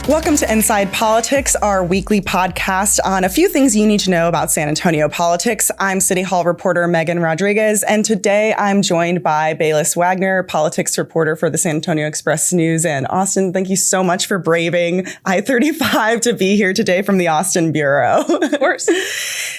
Welcome to ENside Politics, our weekly podcast on a few things you need to know about San Antonio politics. I'm City Hall reporter Megan Rodriguez, and today I'm joined by Bayliss Wagner, politics reporter for the San Antonio Express News. And Austin, thank you so much for braving I-35 to be here today from the Austin Bureau. Of course.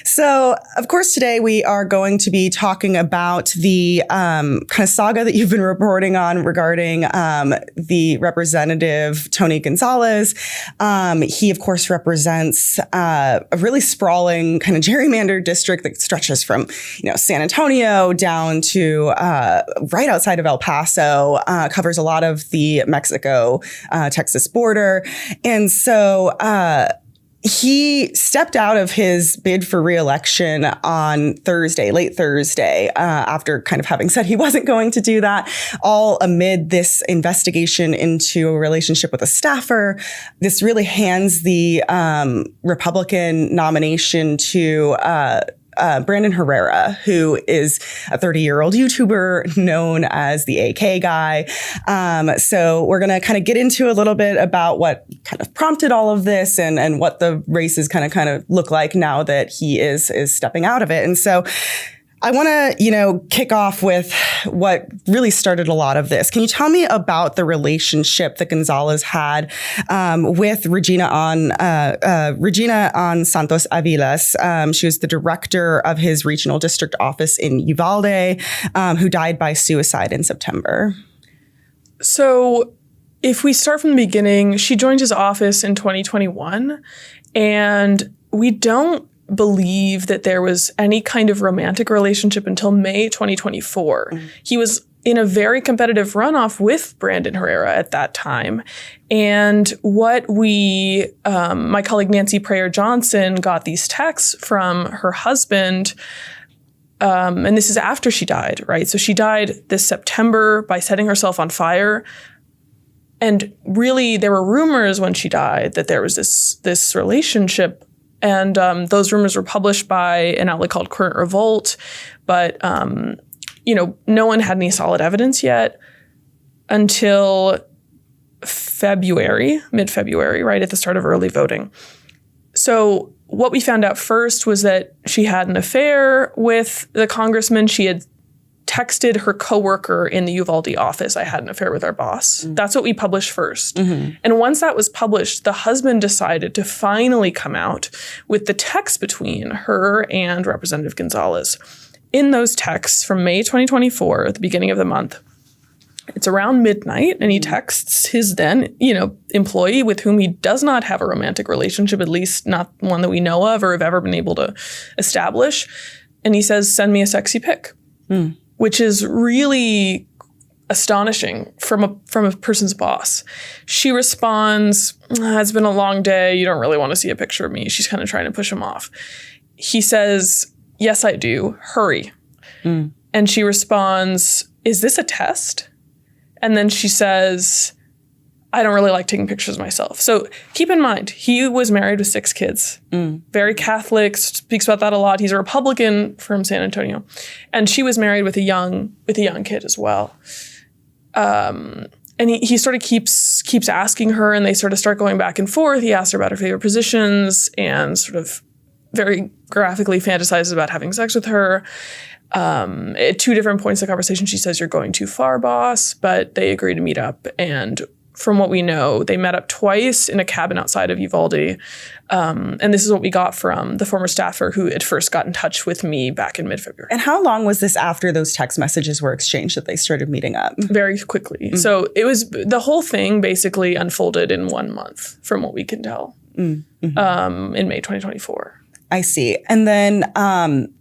So, of course, today we are going to be talking about the kind of saga that you've been reporting on regarding the representative Tony Gonzales. He, of course, represents a really sprawling kind of gerrymandered district that stretches from, San Antonio down to right outside of El Paso, covers a lot of the Mexico-Texas border. And so he stepped out of his bid for reelection on Thursday, late Thursday, after kind of having said he wasn't going to do that, all amid this investigation into a relationship with a staffer. This really hands the Republican nomination to Brandon Herrera, who is a 30-year-old YouTuber known as the a.k.a. guy. So we're going to kind of get into a little bit about what kind of prompted all of this and what the races kind of look like now that he is stepping out of it. And so I want to, kick off with what really started a lot of this. Can you tell me about the relationship that Gonzalez had with Regina on Santos Aviles? She was the director of his regional district office in Uvalde, who died by suicide in September. So if we start from the beginning, she joined his office in 2021, and we don't believe that there was any kind of romantic relationship until May 2024. Mm-hmm. He was in a very competitive runoff with Brandon Herrera at that time. And what my colleague Nancy Prayer Johnson got these texts from her husband, and this is after she died, right? So she died this September by setting herself on fire. And really, there were rumors when she died that there was this relationship. And those rumors were published by an outlet called Current Revolt. But, no one had any solid evidence yet until mid-February, right at the start of early voting. So what we found out first was that she had an affair with the congressman. She had texted her coworker in the Uvalde office, "I had an affair with our boss." Mm-hmm. That's what we published first. Mm-hmm. And once that was published, the husband decided to finally come out with the text between her and Representative Gonzalez. In those texts from May 2024, at the beginning of the month, it's around midnight, and he texts his then, employee with whom he does not have a romantic relationship, at least not one that we know of or have ever been able to establish. And he says, "Send me a sexy pic." Mm. Which is really astonishing from a person's boss. She responds, "It's been a long day. You don't really want to see a picture of me." She's kind of trying to push him off. He says, "Yes, I do. Hurry." Mm. And she responds, "Is this a test?" And then she says, "I don't really like taking pictures of myself." So keep in mind, he was married with 6 kids, very Catholic, speaks about that a lot. He's a Republican from San Antonio. And she was married with a young kid as well. And he sort of keeps asking her, and they sort of start going back and forth. He asks her about her favorite positions and sort of very graphically fantasizes about having sex with her. At 2 different points in the conversation, she says, "You're going too far, boss," but they agree to meet up. And from what we know, they met up twice in a cabin outside of Uvalde. And this is what we got from the former staffer who at first got in touch with me back in mid-February. And how long was this after those text messages were exchanged that they started meeting up? Very quickly. Mm-hmm. So it was the whole thing basically unfolded in 1 month from what we can tell in May 2024. I see. And then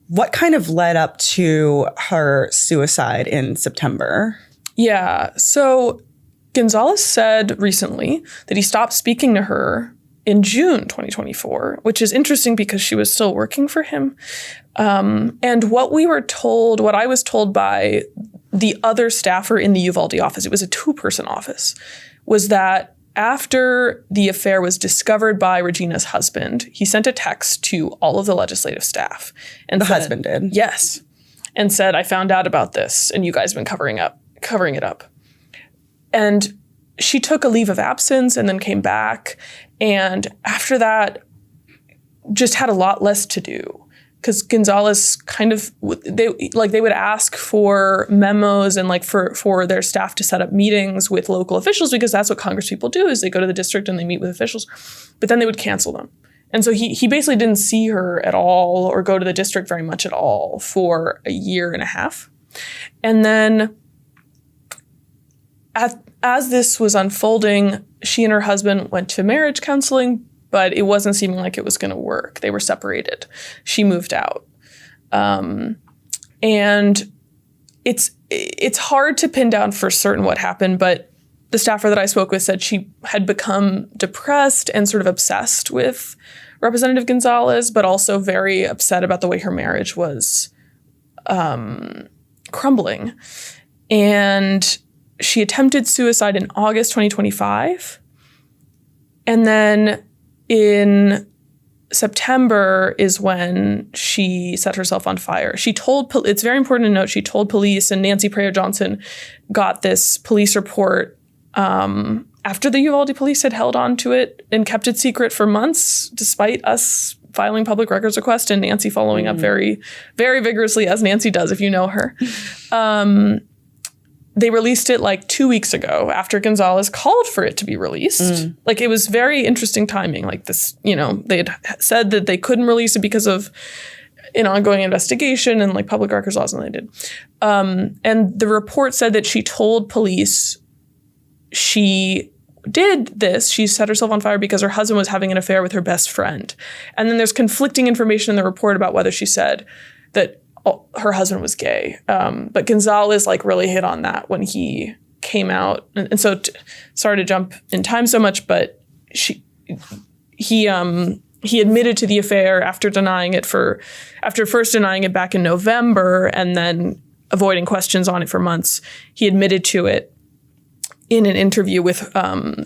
what kind of led up to her suicide in September? Yeah. So Gonzalez said recently that he stopped speaking to her in June 2024, which is interesting because she was still working for him. And what I was told by the other staffer in the Uvalde office, it was a 2-person office, was that after the affair was discovered by Regina's husband, he sent a text to all of the legislative staff. And the husband did? Yes. And said, "I found out about this and you guys have been covering it up. And she took a leave of absence and then came back. And after that, just had a lot less to do. Because Gonzalez kind of, they would ask for memos and like for their staff to set up meetings with local officials, because that's what Congress people do, is they go to the district and they meet with officials, but then they would cancel them. And so he basically didn't see her at all or go to the district very much at all for a year and a half. And then as this was unfolding, she and her husband went to marriage counseling, but it wasn't seeming like it was going to work. They were separated. She moved out. And it's hard to pin down for certain what happened, but the staffer that I spoke with said she had become depressed and sort of obsessed with Representative Gonzalez, but also very upset about the way her marriage was crumbling. And she attempted suicide in August 2025. And then in September is when she set herself on fire. She told, it's very important to note, she told police, and Nancy Prayer Johnson got this police report after the Uvalde police had held on to it and kept it secret for months, despite us filing public records request and Nancy following up very, very vigorously, as Nancy does, if you know her. They released it like 2 weeks ago after Gonzalez called for it to be released. Like, it was very interesting timing. Like this, they had said that they couldn't release it because of an ongoing investigation and like public records laws, and they did. And the report said that she told police she did this. She set herself on fire because her husband was having an affair with her best friend. And then there's conflicting information in the report about whether she said that her husband was gay. But Gonzalez like really hit on that when he came out. And so sorry to jump in time so much, but he admitted to the affair after first denying it back in November and then avoiding questions on it for months. He admitted to it in an interview with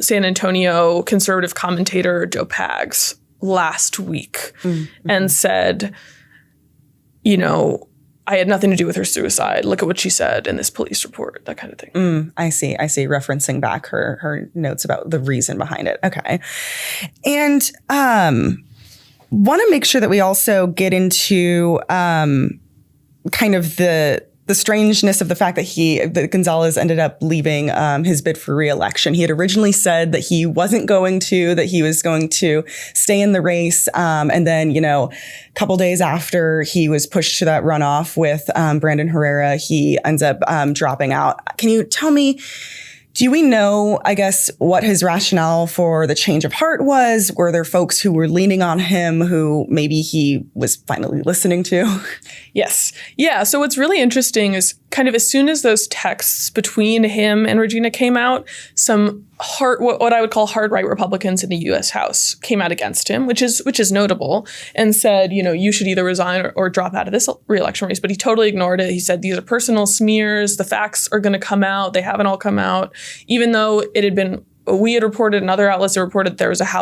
San Antonio conservative commentator Joe Pags last week and said, I had nothing to do with her suicide. Look at what she said in this police report, that kind of thing. I see. Referencing back her notes about the reason behind it. Okay. And want to make sure that we also get into kind of the strangeness of the fact that Gonzalez ended up leaving his bid for reelection. He had originally said that he wasn't going to, that he was going to stay in the race. And then, a couple days after he was pushed to that runoff with Brandon Herrera, he ends up dropping out. Can you tell me, do we know, I guess, what his rationale for the change of heart was? Were there folks who were leaning on him who maybe he was finally listening to? Yes. Yeah. So what's really interesting is kind of as soon as those texts between him and Regina came out, some what I would call hard right Republicans in the U.S. House came out against him, which is notable, and said, you should either resign or drop out of this re-election race. But he totally ignored it. He said, these are personal smears. The facts are going to come out. They haven't all come out, even though it had been. We had reported, and other outlets had reported there was an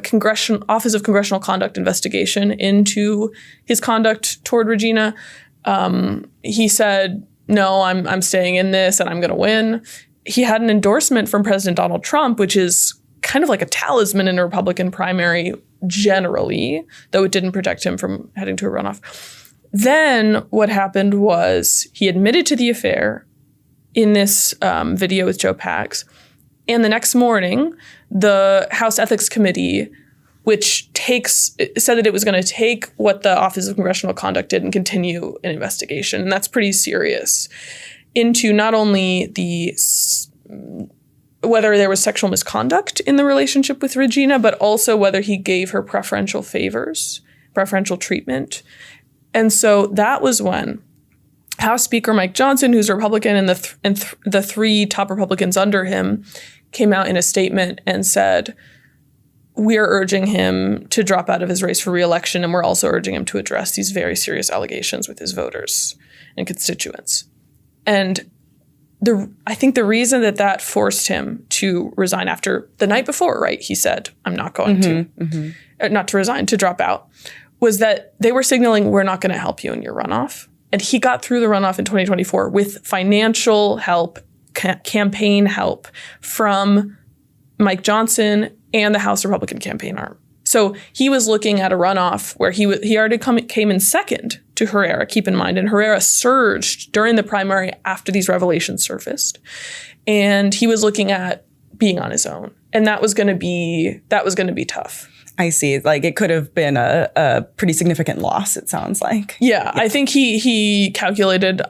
Congressional Office of Congressional Conduct investigation into his conduct toward Regina. He said, no, I'm staying in this and I'm going to win. He had an endorsement from President Donald Trump, which is kind of like a talisman in a Republican primary generally, though it didn't protect him from heading to a runoff. Then what happened was he admitted to the affair in this video with Joe Pags. And the next morning, the House Ethics Committee, which said that it was going to take what the Office of Congressional Conduct did and continue an investigation, and that's pretty serious, into not only whether there was sexual misconduct in the relationship with Regina, but also whether he gave her preferential treatment. And so that was when House Speaker Mike Johnson, who's a Republican, and the three top Republicans under him came out in a statement and said, we are urging him to drop out of his race for re-election, and we're also urging him to address these very serious allegations with his voters and constituents. And I think the reason that forced him to resign after the night before, right, he said, I'm not going not to resign, to drop out, was that they were signaling, we're not going to help you in your runoff. And he got through the runoff in 2024 with financial help, campaign help from Mike Johnson and the House Republican campaign arm. So he was looking at a runoff where he already came in second to Herrera, keep in mind, and Herrera surged during the primary after these revelations surfaced. And he was looking at being on his own. And that was going to be tough. I see. Like it could have been a pretty significant loss, it sounds like. Yeah. I think he calculated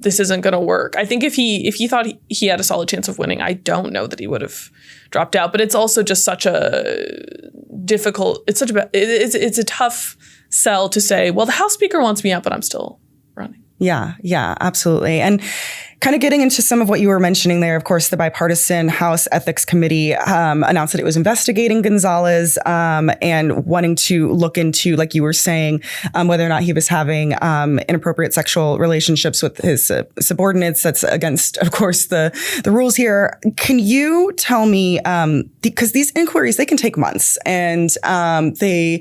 this isn't going to work. I think if he thought he had a solid chance of winning, I don't know that he would have dropped out. But it's also just such a difficult, it's a tough sell to say, well, the House Speaker wants me out, but I'm still running. Yeah, absolutely. And kind of getting into some of what you were mentioning there, of course, the bipartisan House Ethics Committee announced that it was investigating Gonzalez and wanting to look into, like you were saying, whether or not he was having inappropriate sexual relationships with his subordinates. That's against, of course, the rules here. Can you tell me, because these inquiries, they can take months, and the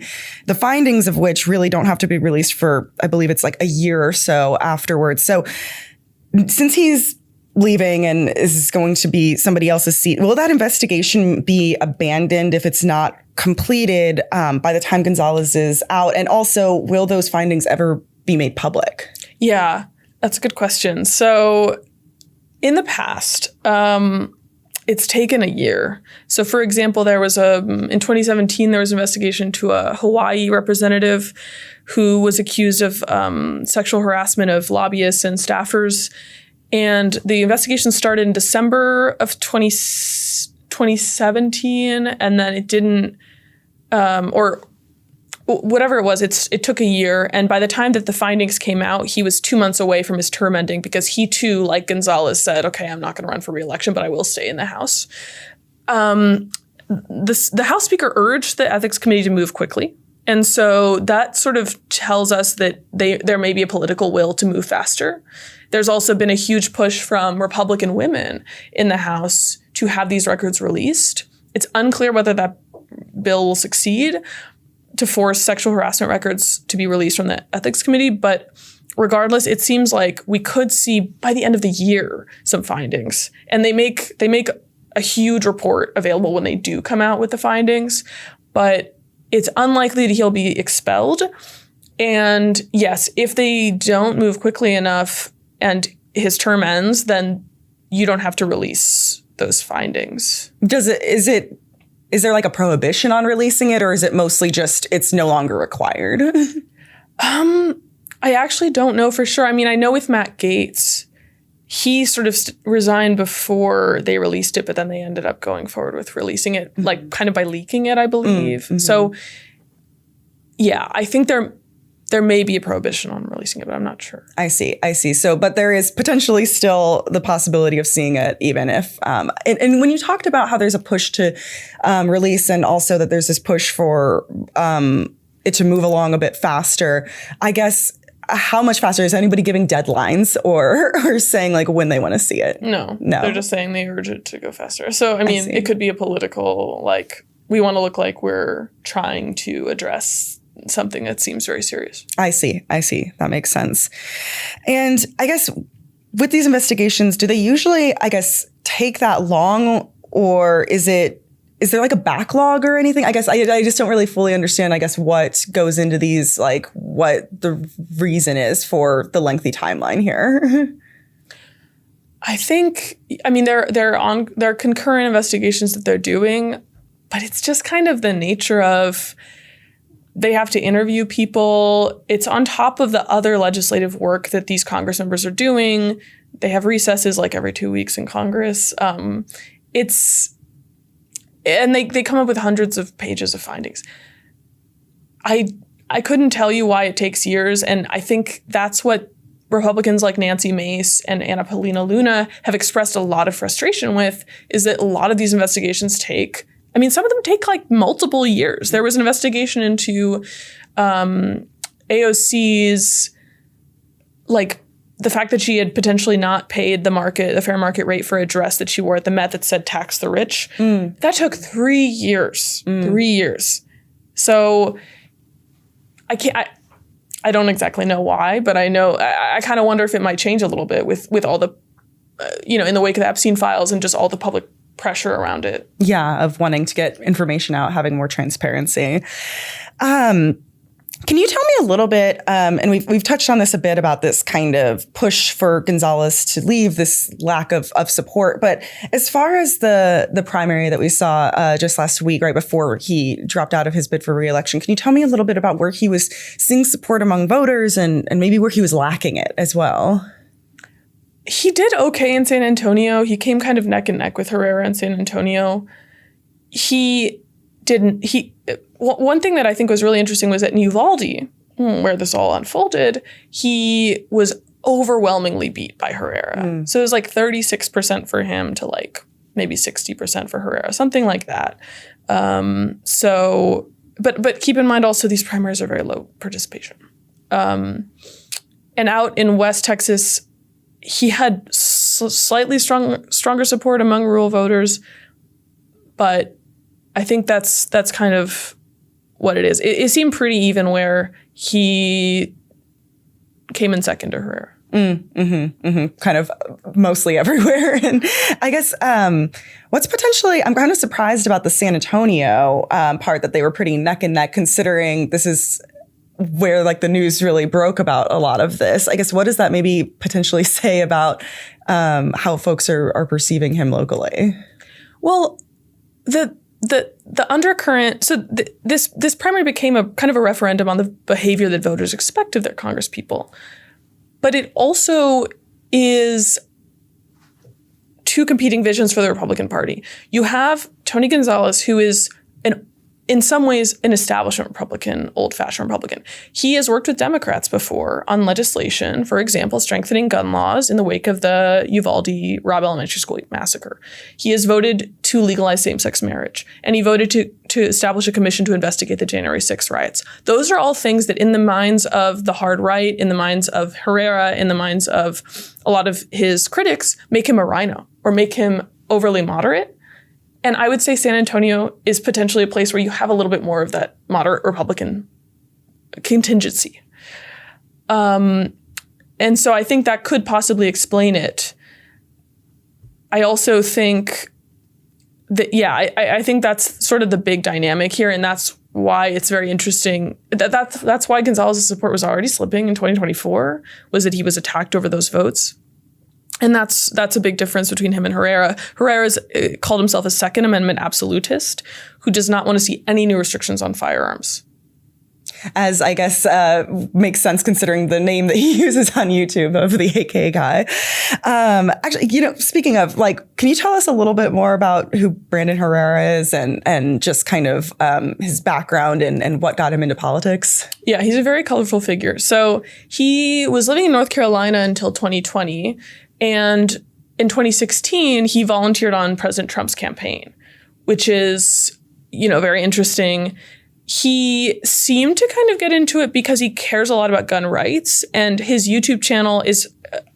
findings of which really don't have to be released for, I believe it's like a year or so afterwards. So since he's leaving and is going to be somebody else's seat, will that investigation be abandoned if it's not completed by the time Gonzalez is out? And also, will those findings ever be made public? Yeah, that's a good question. So in the past, it's taken a year. So for example, there was in 2017, there was an investigation to a Hawaii representative who was accused of sexual harassment of lobbyists and staffers. And the investigation started in December of 2017, and then it didn't, or whatever it was, it took a year. And by the time that the findings came out, he was 2 months away from his term ending because he too, like Gonzalez, said, okay, I'm not going to run for reelection, but I will stay in the House. The House Speaker urged the Ethics Committee to move quickly. And so that sort of tells us that there may be a political will to move faster. There's also been a huge push from Republican women in the House to have these records released. It's unclear whether that bill will succeed to force sexual harassment records to be released from the Ethics Committee. But regardless, it seems like we could see by the end of the year some findings. And they make a huge report available when they do come out with the findings. But it's unlikely that he'll be expelled. And yes, if they don't move quickly enough and his term ends, then you don't have to release those findings. Is there like a prohibition on releasing it, or is it mostly just it's no longer required? I actually don't know for sure. I mean, I know with Matt Gaetz, he sort of resigned before they released it, but then they ended up going forward with releasing it, like kind of by leaking it, I believe. Mm-hmm. So yeah, I think there may be a prohibition on releasing it, but I'm not sure. I see. So, but there is potentially still the possibility of seeing it, even if, and when you talked about how there's a push to release, and also that there's this push for it to move along a bit faster, I guess, how much faster? Is anybody giving deadlines or saying like when they want to see it? No. They're just saying they urge it to go faster. So, I mean, it could be a political, like, we want to look like we're trying to address something that seems very serious. I see. That makes sense. And I guess with these investigations, do they usually, I guess, take that long, or is there like a backlog or anything? I guess I just don't really fully understand, I guess, what goes into these, like what the reason is for the lengthy timeline here. I think, I mean, there are concurrent investigations that they're doing, but it's just kind of the nature of they have to interview people. It's on top of the other legislative work that these Congress members are doing. They have recesses like every 2 weeks in Congress. And they come up with hundreds of pages of findings. I couldn't tell you why it takes years, and I think that's what Republicans like Nancy Mace and Anna Paulina Luna have expressed a lot of frustration with, is that a lot of these investigations take, I mean, some of them take like multiple years. There was an investigation into AOC's, like, the fact that she had potentially not paid the fair market rate for a dress that she wore at the Met that said tax the rich. That took 3 years. 3 years. So I don't exactly know why, but I know I kind of wonder if it might change a little bit with all the in the wake of the Epstein files and just all the public pressure around it. Yeah, of wanting to get information out, having more transparency. Can you tell me a little bit, and we've touched on this a bit about this kind of push for Gonzalez to leave, this lack of support, but as far as the primary that we saw just last week, right before he dropped out of his bid for reelection, can you tell me a little bit about where he was seeing support among voters and maybe where he was lacking it as well? He did okay in San Antonio. He came kind of neck and neck with Herrera in San Antonio. One thing that I think was really interesting was that in Uvalde, where this all unfolded, he was overwhelmingly beat by Herrera. So it was like 36% for him to like maybe 60% for Herrera, something like that. But keep in mind also these primaries are very low participation. And out in West Texas, he had slightly stronger support among rural voters, but I think that's kind of what it is. It seemed pretty even where he came in second to Herrera. Kind of mostly everywhere. And I guess what's potentially, I'm kind of surprised about the San Antonio part that they were pretty neck and neck, considering this is where like the news really broke about a lot of this. I guess what does that maybe potentially say about how folks are perceiving him locally? Well, the undercurrent, so this primary became a kind of a referendum on the behavior that voters expect of their congresspeople. But it also is two competing visions for the Republican Party. You have Tony Gonzales, who is in some ways an establishment Republican, old-fashioned Republican. He has worked with Democrats before on legislation, for example, strengthening gun laws in the wake of the Uvalde Robb Elementary School massacre. He has voted to legalize same-sex marriage, and he voted to establish a commission to investigate the January 6th riots. Those are all things that in the minds of the hard right, in the minds of Herrera, in the minds of a lot of his critics, make him a rhino or make him overly moderate. And I would say San Antonio is potentially a place where you have a little bit more of that moderate Republican contingency. And so I think that could possibly explain it. I also think that, I think that's sort of the big dynamic here. And that's why it's very interesting. That's why Gonzalez's support was already slipping in 2024, was that he was attacked over those votes. And that's a big difference between him and Herrera. Herrera's called himself a Second Amendment absolutist who does not want to see any new restrictions on firearms. As I guess makes sense considering the name that he uses on YouTube of the a.k.a. guy. Actually, speaking of, can you tell us a little bit more about who Brandon Herrera is and just kind of his background and what got him into politics? Yeah, he's a very colorful figure. So he was living in North Carolina until 2020. And in 2016, he volunteered on President Trump's campaign, which is, very interesting. He seemed to kind of get into it because he cares a lot about gun rights, and his YouTube channel is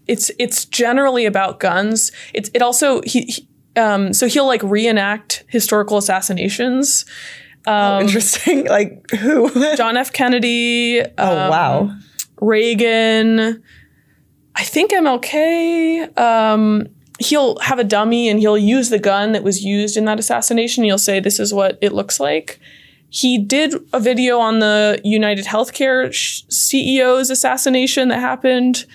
it's generally about guns. It also so he'll like reenact historical assassinations. Interesting. Like who? John F. Kennedy. Wow. Reagan. I think MLK. He'll have a dummy and he'll use the gun that was used in that assassination. He'll say, this is what it looks like. He did a video on the United Healthcare CEO's assassination that happened.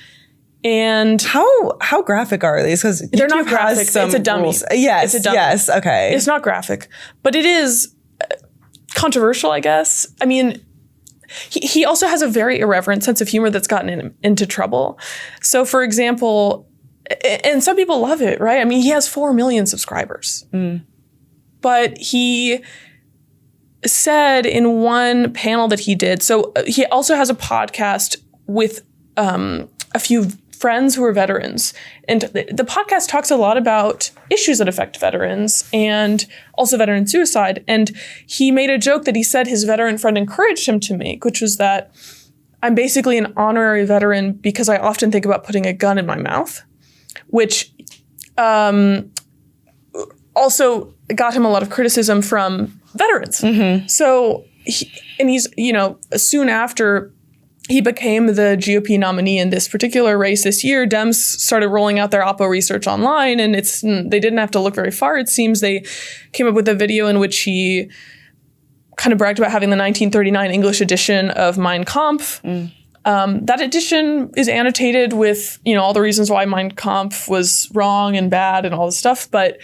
And how graphic are these? Because they're not graphic. It's a dummy. Rules. Yes. It's a dummy. Yes. Okay. It's not graphic, but it is controversial, I guess. I mean, he also has a very irreverent sense of humor that's gotten him into trouble. So, for example, and some people love it, right? I mean, he has 4 million subscribers. But he said in one panel that he did, so he also has a podcast with a few friends who are veterans. And the podcast talks a lot about issues that affect veterans and also veteran suicide. And he made a joke that he said his veteran friend encouraged him to make, which was that I'm basically an honorary veteran because I often think about putting a gun in my mouth, which also got him a lot of criticism from veterans. So, he's, soon after he became the GOP nominee in this particular race this year, Dems started rolling out their Oppo research online, and they didn't have to look very far. It seems they came up with a video in which he kind of bragged about having the 1939 English edition of Mein Kampf. That edition is annotated with, all the reasons why Mein Kampf was wrong and bad and all this stuff, but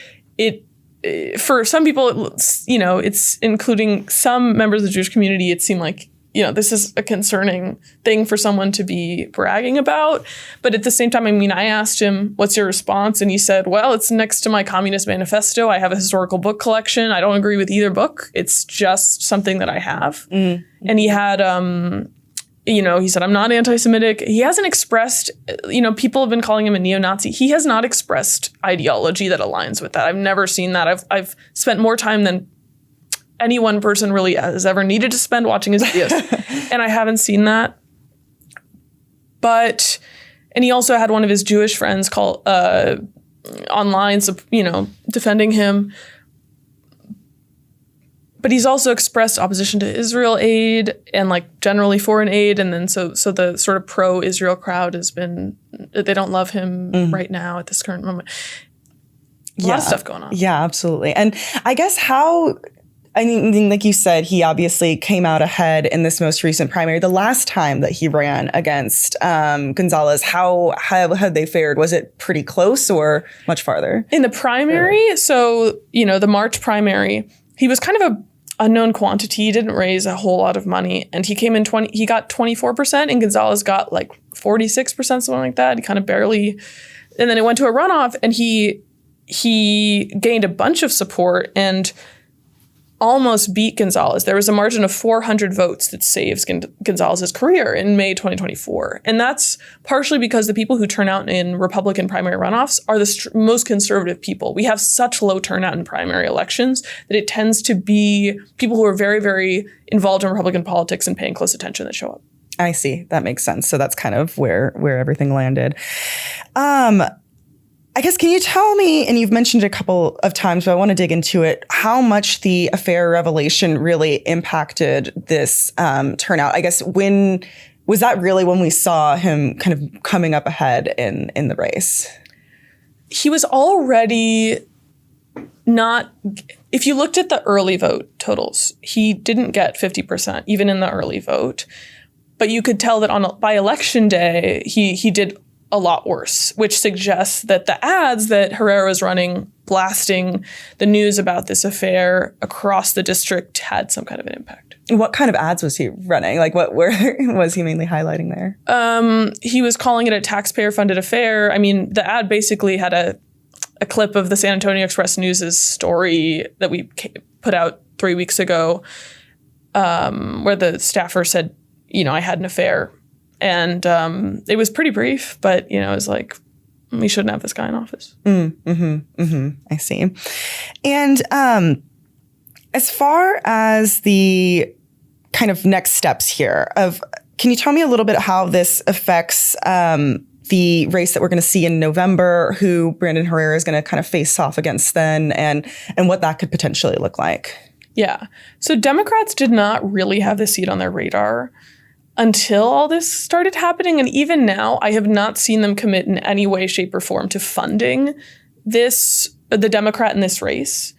for some people, it's including some members of the Jewish community, it seemed like, this is a concerning thing for someone to be bragging about. But at the same time, I asked him, what's your response? And he said, well, it's next to my Communist Manifesto. I have a historical book collection. I don't agree with either book. It's just something that I have. And he had, he said, I'm not anti-Semitic. He hasn't expressed, people have been calling him a neo-Nazi. He has not expressed ideology that aligns with that. I've never seen that. I've spent more time than any one person really has ever needed to spend watching his videos. And I haven't seen that. And he also had one of his Jewish friends call online, defending him. But he's also expressed opposition to Israel aid and generally foreign aid. And then so the sort of pro-Israel crowd they don't love him right now at this current moment. A lot of stuff going on. Yeah, absolutely. And I guess like you said, he obviously came out ahead in this most recent primary. The last time that he ran against Gonzalez, how had they fared? Was it pretty close or much farther? In the primary, so, the March primary, he was kind of a unknown quantity. He didn't raise a whole lot of money. And he came in he got 24% and Gonzalez got 46%, something like that. He kind of barely, and then it went to a runoff and he gained a bunch of support and almost beat Gonzalez. There was a margin of 400 votes that saves Gonzalez's career in May 2024. And that's partially because the people who turn out in Republican primary runoffs are the most conservative people. We have such low turnout in primary elections that it tends to be people who are very, very involved in Republican politics and paying close attention that show up. I see. That makes sense. So that's kind of where everything landed. I guess, can you tell me, and you've mentioned it a couple of times, but I want to dig into it, how much the affair revelation really impacted this turnout? I guess was that really when we saw him kind of coming up ahead in the race? He was already not, if you looked at the early vote totals, he didn't get 50%, even in the early vote. But you could tell that by election day, he did a lot worse, which suggests that the ads that Herrera was running, blasting the news about this affair across the district, had some kind of an impact. What kind of ads was he running? Where was he mainly highlighting there? He was calling it a taxpayer-funded affair. The ad basically had a clip of the San Antonio Express News' story that we put out 3 weeks ago, where the staffer said, I had an affair. And it was pretty brief, but, it was we shouldn't have this guy in office. I see. And as far as the kind of next steps here, can you tell me a little bit how this affects the race that we're going to see in November, who Brandon Herrera is going to kind of face off against then, and what that could potentially look like? Yeah. So Democrats did not really have this seat on their radar until all this started happening. And even now, I have not seen them commit in any way, shape, or form to funding the Democrat in this race.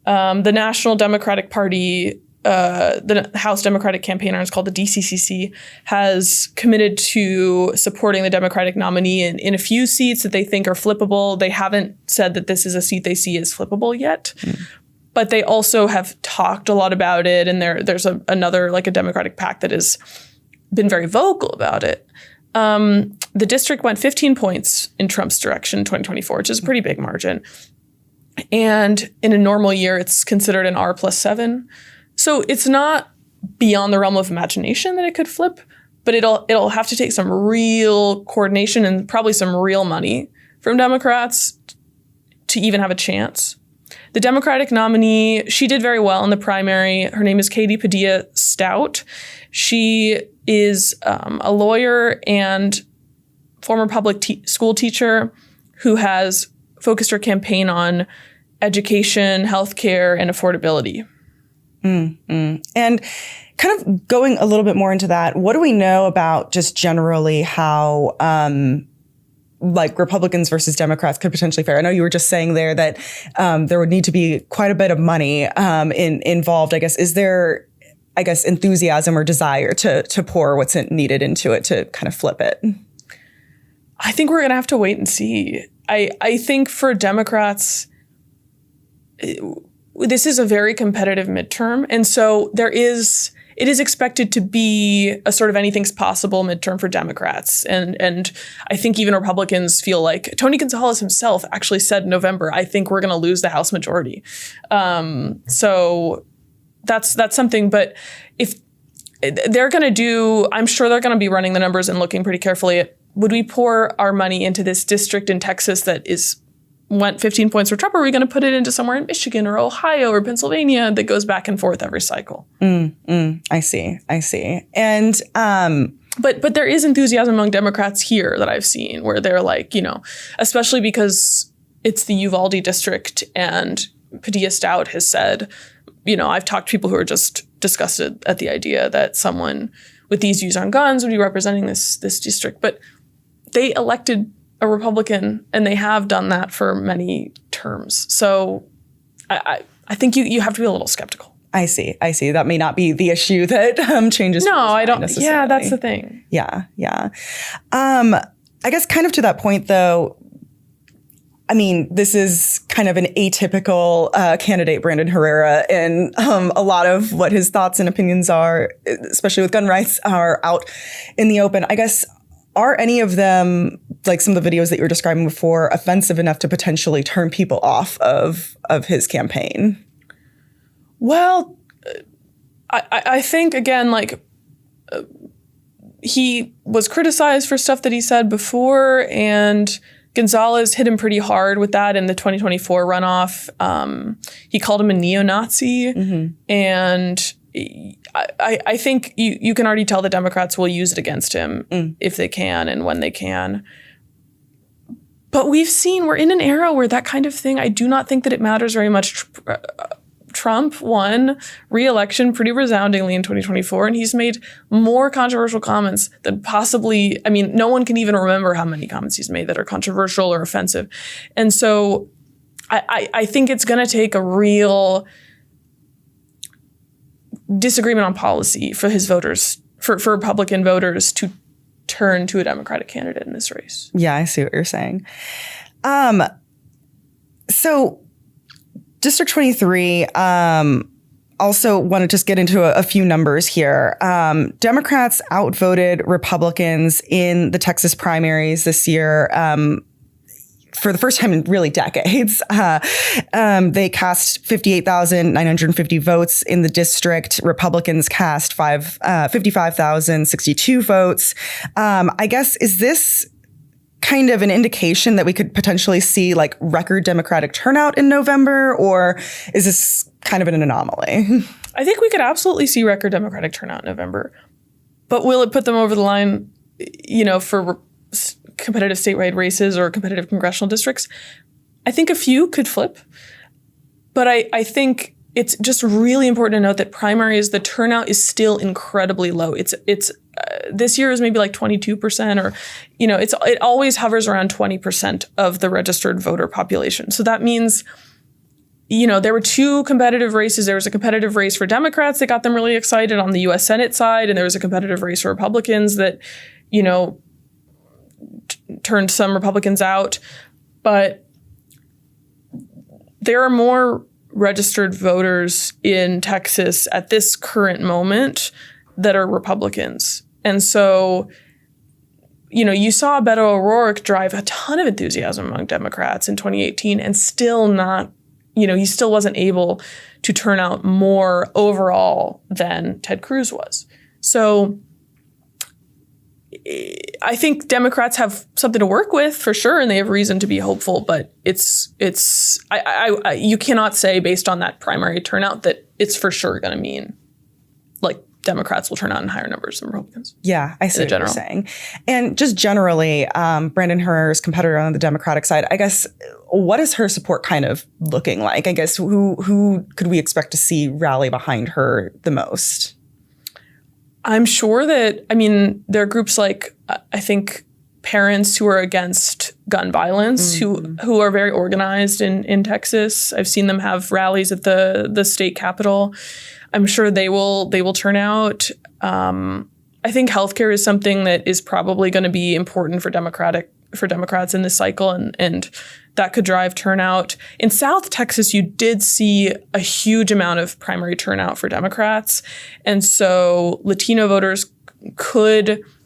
The National Democratic Party, the House Democratic Campaign, it's called the DCCC, has committed to supporting the Democratic nominee in a few seats that they think are flippable. They haven't said that this is a seat they see as flippable yet. But they also have talked a lot about it. And there's another a Democratic PAC that has been very vocal about it. The district went 15 points in Trump's direction in 2024, which is a pretty big margin. And in a normal year, it's considered an R+7. So it's not beyond the realm of imagination that it could flip, but it'll have to take some real coordination and probably some real money from Democrats to even have a chance. The Democratic nominee, she did very well in the primary. Her name is Katie Padilla Stout. She is a lawyer and former public school teacher who has focused her campaign on education, healthcare, and affordability. And kind of going a little bit more into that, what do we know about just generally how like Republicans versus Democrats could potentially fare? I know you were just saying there that there would need to be quite a bit of money involved. I guess, is there, enthusiasm or desire to pour what's needed into it to kind of flip it? I think we're going to have to wait and see. I think for Democrats, this is a very competitive midterm. And so it is expected to be a sort of anything's possible midterm for Democrats. And I think even Republicans feel like Tony Gonzales himself actually said in November, I think we're going to lose the House majority. So that's something. But if they're going to do, I'm sure they're going to be running the numbers and looking pretty carefully at, would we pour our money into this district in Texas that went 15 points for Trump, or are we going to put it into somewhere in Michigan or Ohio or Pennsylvania that goes back and forth every cycle? I see. And but there is enthusiasm among Democrats here that I've seen where they're like, especially because it's the Uvalde district, and Padilla Stout has said, I've talked to people who are just disgusted at the idea that someone with these views on guns would be representing this district, but they elected a Republican, and they have done that for many terms. So I think you have to be a little skeptical. I see. That may not be the issue that changes. No, I don't. Yeah, that's the thing. Yeah. I guess kind of to that point, though, I mean, this is kind of an atypical candidate, Brandon Herrera, and a lot of what his thoughts and opinions are, especially with gun rights, are out in the open. I guess, are any of them, like some of the videos that you were describing before, offensive enough to potentially turn people off of his campaign? Well, I think, again, he was criticized for stuff that he said before, and Gonzalez hit him pretty hard with that in the 2024 runoff. He called him a neo-Nazi, and I think you can already tell the Democrats will use it against him if they can and when they can. But we're in an era where that kind of thing, I do not think that it matters very much. Trump won re-election pretty resoundingly in 2024, and he's made more controversial comments than possibly, no one can even remember how many comments he's made that are controversial or offensive. And so I think it's going to take a real disagreement on policy for his voters, for Republican voters to turn to a Democratic candidate in this race. Yeah, I see what you're saying. So District 23, also want to just get into a few numbers here. Democrats outvoted Republicans in the Texas primaries this year. For the first time in really decades. They cast 58,950 votes in the district. Republicans cast 55,062 votes. I guess, is this kind of an indication that we could potentially see like record Democratic turnout in November, or is this kind of an anomaly? I think we could absolutely see record Democratic turnout in November, but will it put them over the line, for competitive statewide races or competitive congressional districts? I think a few could flip, but I think it's just really important to note that primaries, the turnout is still incredibly low. It's this year is maybe like 22%, or it always hovers around 20% of the registered voter population. So that means there were two competitive races. There was a competitive race for Democrats that got them really excited on the U.S. Senate side, and there was a competitive race for Republicans that turned some Republicans out. But there are more registered voters in Texas at this current moment that are Republicans. And so, you saw Beto O'Rourke drive a ton of enthusiasm among Democrats in 2018 and still not, he still wasn't able to turn out more overall than Ted Cruz was. So I think Democrats have something to work with for sure, and they have reason to be hopeful. But you cannot say based on that primary turnout that it's for sure going to mean like Democrats will turn out in higher numbers than Republicans. Yeah, I see what you're saying. And just generally, Brandon Herrera's competitor on the Democratic side, I guess, what is her support kind of looking like? I guess who could we expect to see rally behind her the most? I'm sure that, there are groups like, I think, parents who are against gun violence, who are very organized in Texas. I've seen them have rallies at the state capitol. I'm sure they will turn out. I think healthcare is something that is probably going to be important for Democrats in this cycle, and that could drive turnout. In South Texas, you did see a huge amount of primary turnout for Democrats, and so Latino voters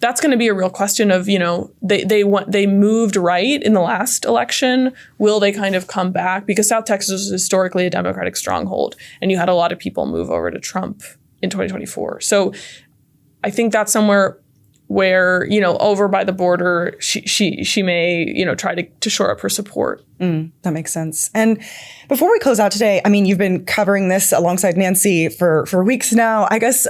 that's going to be a real question of, they moved right in the last election. Will they kind of come back? Because South Texas is historically a Democratic stronghold, and you had a lot of people move over to Trump in 2024. So I think that's somewhere where, over by the border, she may, try to shore up her support. That makes sense. And before we close out today, you've been covering this alongside Nancy for weeks now. I guess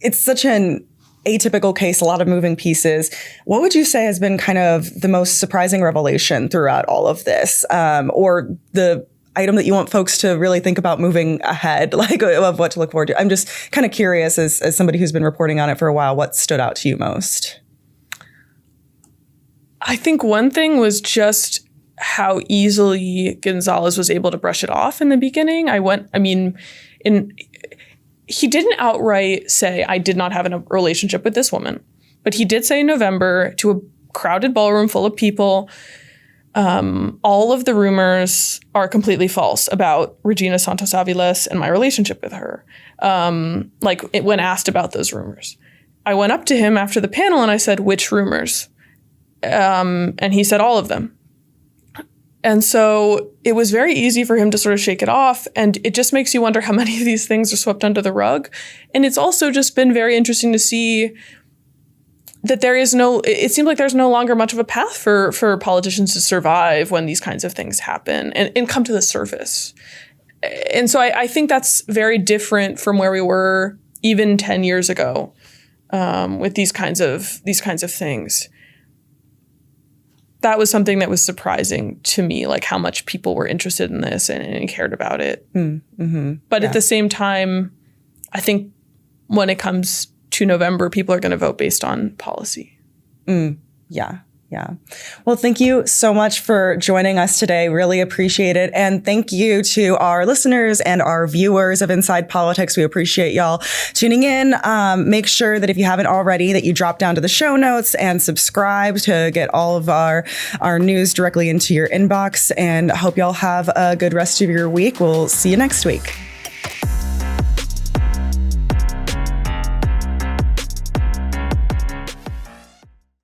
it's such an atypical case, a lot of moving pieces. What would you say has been kind of the most surprising revelation throughout all of this, or the item that you want folks to really think about moving ahead, like of what to look forward to? I'm just kind of curious, as somebody who's been reporting on it for a while, what stood out to you most? I think one thing was just how easily Gonzalez was able to brush it off in the beginning. He didn't outright say, I did not have a relationship with this woman. But he did say in November to a crowded ballroom full of people, all of the rumors are completely false about Regina Santos Aviles and my relationship with her. When asked about those rumors. I went up to him after the panel and I said, which rumors? And he said all of them. And so it was very easy for him to sort of shake it off. And it just makes you wonder how many of these things are swept under the rug. And it's also just been very interesting to see that it seems like there's no longer much of a path for politicians to survive when these kinds of things happen and come to the surface. And so I think that's very different from where we were even 10 years ago with these kinds of things. That was something that was surprising to me, like how much people were interested in this and cared about it. But at the same time, I think when it comes to November, people are going to vote based on policy. Yeah. Well, thank you so much for joining us today. Really appreciate it. And thank you to our listeners and our viewers of ENside Politics. We appreciate y'all tuning in. Make sure that if you haven't already, that you drop down to the show notes and subscribe to get all of our news directly into your inbox. And I hope y'all have a good rest of your week. We'll see you next week.